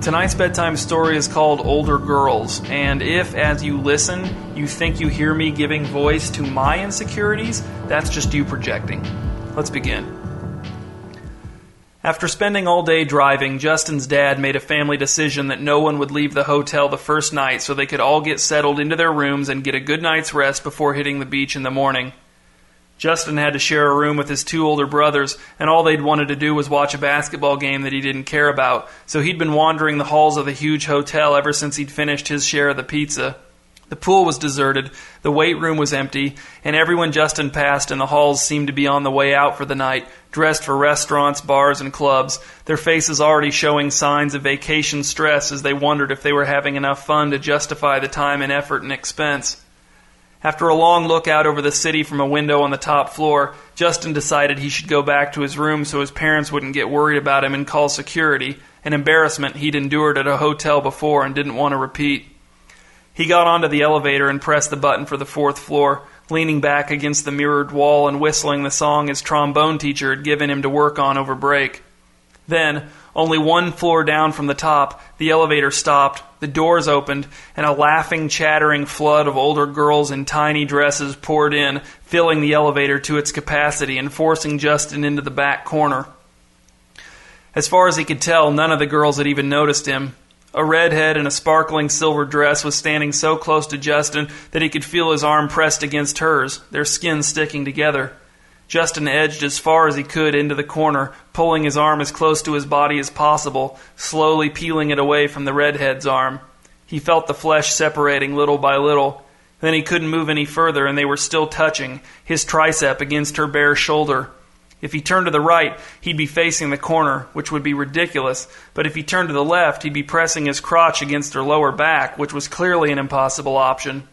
Tonight's bedtime story is called Older Girls, and if, as you listen, you think you hear me giving voice to my insecurities, that's just you projecting. Let's begin. After spending all day driving, Justin's dad made a family decision that no one would leave the hotel the first night so they could all get settled into their rooms and get a good night's rest before hitting the beach in the morning. Justin had to share a room with his two older brothers, and all they'd wanted to do was watch a basketball game that he didn't care about, so he'd been wandering the halls of the huge hotel ever since he'd finished his share of the pizza. The pool was deserted, the weight room was empty, and everyone Justin passed in the halls seemed to be on the way out for the night, dressed for restaurants, bars, and clubs, their faces already showing signs of vacation stress as they wondered if they were having enough fun to justify the time and effort and expense. After a long look out over the city from a window on the top floor, Justin decided he should go back to his room so his parents wouldn't get worried about him and call security, an embarrassment he'd endured at a hotel before and didn't want to repeat. He got onto the elevator and pressed the button for the 4th floor, leaning back against the mirrored wall and whistling the song his trombone teacher had given him to work on over break. Then, only 1 floor down from the top, the elevator stopped, the doors opened, and a laughing, chattering flood of older girls in tiny dresses poured in, filling the elevator to its capacity and forcing Justin into the back corner. As far as he could tell, none of the girls had even noticed him. A redhead in a sparkling silver dress was standing so close to Justin that he could feel his arm pressed against hers, their skin sticking together. Justin edged as far as he could into the corner, pulling his arm as close to his body as possible, slowly peeling it away from the redhead's arm. He felt the flesh separating little by little. Then he couldn't move any further, and they were still touching, his tricep against her bare shoulder. If he turned to the right, he'd be facing the corner, which would be ridiculous, but if he turned to the left, he'd be pressing his crotch against her lower back, which was clearly an impossible option.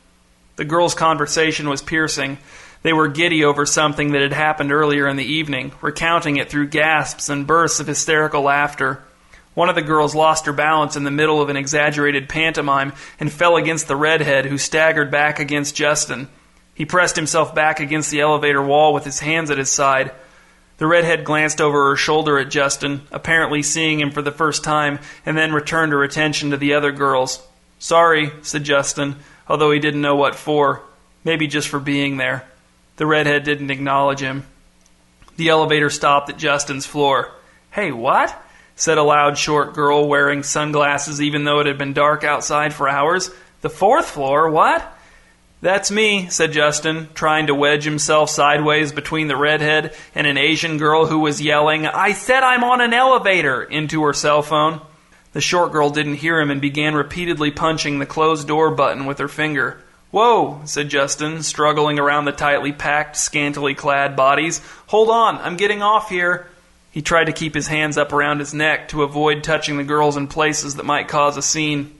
The girls' conversation was piercing. They were giddy over something that had happened earlier in the evening, recounting it through gasps and bursts of hysterical laughter. One of the girls lost her balance in the middle of an exaggerated pantomime and fell against the redhead, who staggered back against Justin. He pressed himself back against the elevator wall with his hands at his side. The redhead glanced over her shoulder at Justin, apparently seeing him for the first time, and then returned her attention to the other girls. "Sorry," said Justin, although he didn't know what for. Maybe just for being there. The redhead didn't acknowledge him. The elevator stopped at Justin's floor. "Hey, what?" said a loud, short girl wearing sunglasses even though it had been dark outside for hours. "The 4th floor? What?" "That's me," said Justin, trying to wedge himself sideways between the redhead and an Asian girl who was yelling, "I said I'm on an elevator," into her cell phone. The short girl didn't hear him and began repeatedly punching the closed door button with her finger. "Whoa," said Justin, struggling around the tightly packed, scantily clad bodies. "Hold on, I'm getting off here." He tried to keep his hands up around his neck to avoid touching the girls in places that might cause a scene.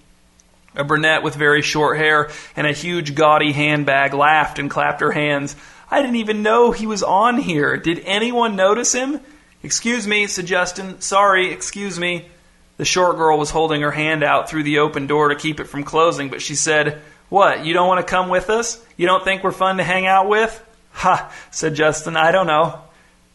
A brunette with very short hair and a huge gaudy handbag laughed and clapped her hands. "I didn't even know he was on here. Did anyone notice him?" "Excuse me," said Justin. "Sorry, excuse me." The short girl was holding her hand out through the open door to keep it from closing, but she said, "What, you don't want to come with us? You don't think we're fun to hang out with?" "Ha," said Justin, "I don't know."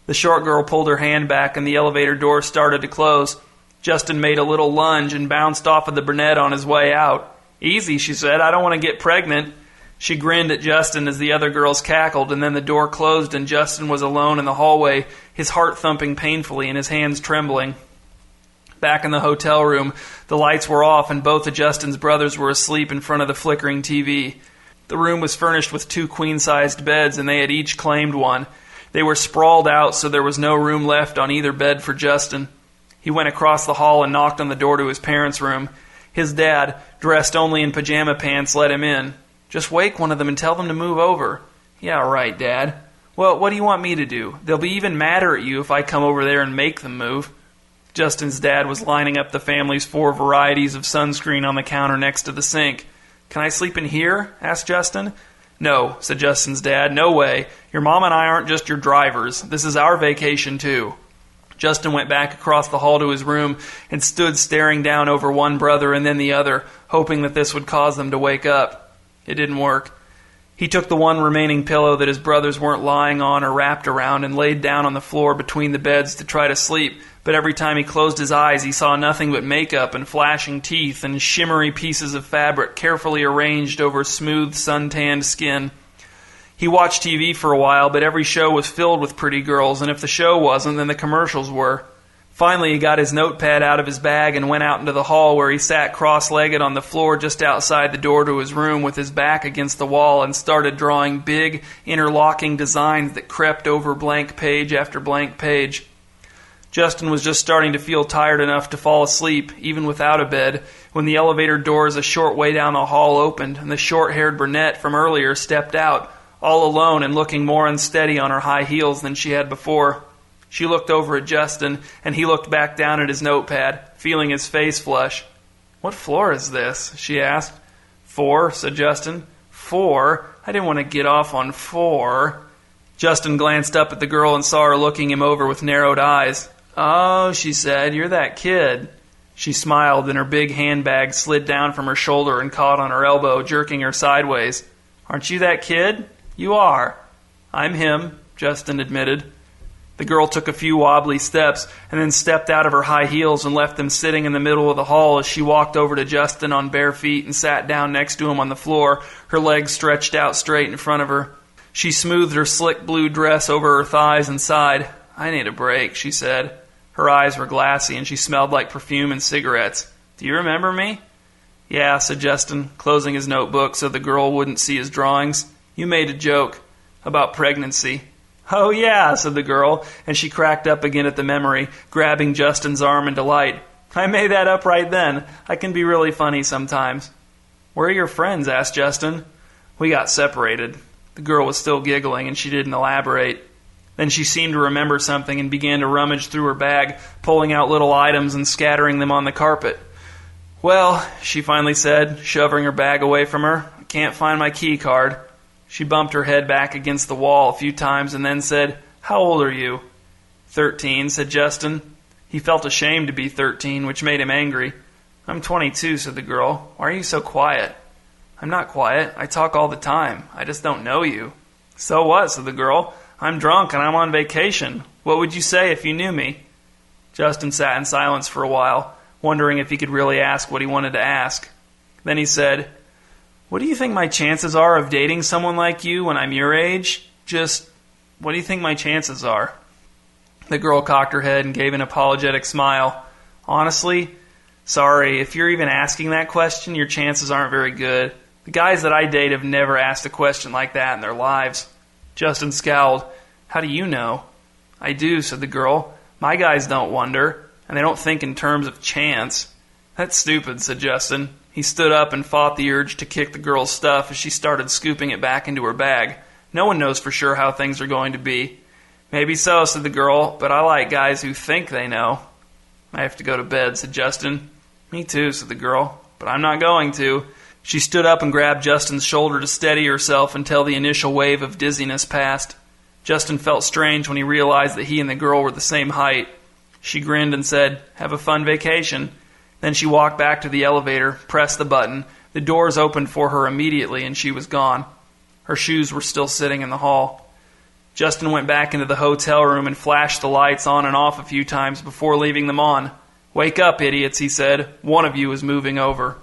The short girl pulled her hand back and the elevator door started to close. Justin made a little lunge and bounced off of the brunette on his way out. "Easy," she said, "I don't want to get pregnant." She grinned at Justin as the other girls cackled, and then the door closed and Justin was alone in the hallway, his heart thumping painfully and his hands trembling. Back in the hotel room, the lights were off and both of Justin's brothers were asleep in front of the flickering TV. The room was furnished with 2 queen-sized beds, and they had each claimed one. They were sprawled out, so there was no room left on either bed for Justin. He went across the hall and knocked on the door to his parents' room. His dad, dressed only in pajama pants, let him in. "Just wake one of them and tell them to move over." "Yeah, right, Dad." "Well, what do you want me to do? They'll be even madder at you if I come over there and make them move." Justin's dad was lining up the family's 4 varieties of sunscreen on the counter next to the sink. "Can I sleep in here?" asked Justin. "No," said Justin's dad. "No way. Your mom and I aren't just your drivers. This is our vacation, too." Justin went back across the hall to his room and stood staring down over one brother and then the other, hoping that this would cause them to wake up. It didn't work. He took the one remaining pillow that his brothers weren't lying on or wrapped around and laid down on the floor between the beds to try to sleep, but every time he closed his eyes he saw nothing but makeup and flashing teeth and shimmery pieces of fabric carefully arranged over smooth, suntanned skin. He watched TV for a while, but every show was filled with pretty girls, and if the show wasn't, then the commercials were. Finally, he got his notepad out of his bag and went out into the hall, where he sat cross-legged on the floor just outside the door to his room with his back against the wall and started drawing big, interlocking designs that crept over blank page after blank page. Justin was just starting to feel tired enough to fall asleep, even without a bed, when the elevator doors a short way down the hall opened, and the short-haired brunette from earlier stepped out, all alone and looking more unsteady on her high heels than she had before. She looked over at Justin, and he looked back down at his notepad, feeling his face flush. "What floor is this?" she asked. "4," said Justin. "4? I didn't want to get off on 4. Justin glanced up at the girl and saw her looking him over with narrowed eyes. "Oh," she said, "you're that kid." She smiled, and her big handbag slid down from her shoulder and caught on her elbow, jerking her sideways. "Aren't you that kid?" "You are." "I'm him," Justin admitted. The girl took a few wobbly steps and then stepped out of her high heels and left them sitting in the middle of the hall as she walked over to Justin on bare feet and sat down next to him on the floor, her legs stretched out straight in front of her. She smoothed her slick blue dress over her thighs and sighed. "I need a break," she said. Her eyes were glassy and she smelled like perfume and cigarettes. "Do you remember me?" "Yeah," said Justin, closing his notebook so the girl wouldn't see his drawings. "You made a joke about pregnancy." "Oh, yeah," said the girl, and she cracked up again at the memory, grabbing Justin's arm in delight. "I made that up right then. I can be really funny sometimes." "Where are your friends?" asked Justin. "We got separated." The girl was still giggling, and she didn't elaborate. Then she seemed to remember something and began to rummage through her bag, pulling out little items and scattering them on the carpet. "Well," she finally said, shoving her bag away from her, "I can't find my key card." She bumped her head back against the wall a few times and then said, "How old are you?" 13, said Justin. He felt ashamed to be 13, which made him angry. "I'm 22, said the girl. "Why are you so quiet?" "I'm not quiet. I talk all the time. I just don't know you." "So what?" said the girl. "I'm drunk and I'm on vacation. What would you say if you knew me?" Justin sat in silence for a while, wondering if he could really ask what he wanted to ask. Then he said, "What do you think my chances are of dating someone like you when I'm your age? Just, what do you think my chances are?" The girl cocked her head and gave an apologetic smile. "Honestly, sorry, if you're even asking that question, your chances aren't very good. The guys that I date have never asked a question like that in their lives." Justin scowled. "How do you know?" "I do," said the girl. "My guys don't wonder, and they don't think in terms of chance." "That's stupid," said Justin. He stood up and fought the urge to kick the girl's stuff as she started scooping it back into her bag. "No one knows for sure how things are going to be." "Maybe so," said the girl, "but I like guys who think they know." "I have to go to bed," said Justin. "Me too," said the girl, "but I'm not going to." She stood up and grabbed Justin's shoulder to steady herself until the initial wave of dizziness passed. Justin felt strange when he realized that he and the girl were the same height. She grinned and said, "Have a fun vacation." Then she walked back to the elevator, pressed the button. The doors opened for her immediately, and she was gone. Her shoes were still sitting in the hall. Justin went back into the hotel room and flashed the lights on and off a few times before leaving them on. "Wake up, idiots," he said. "One of you is moving over."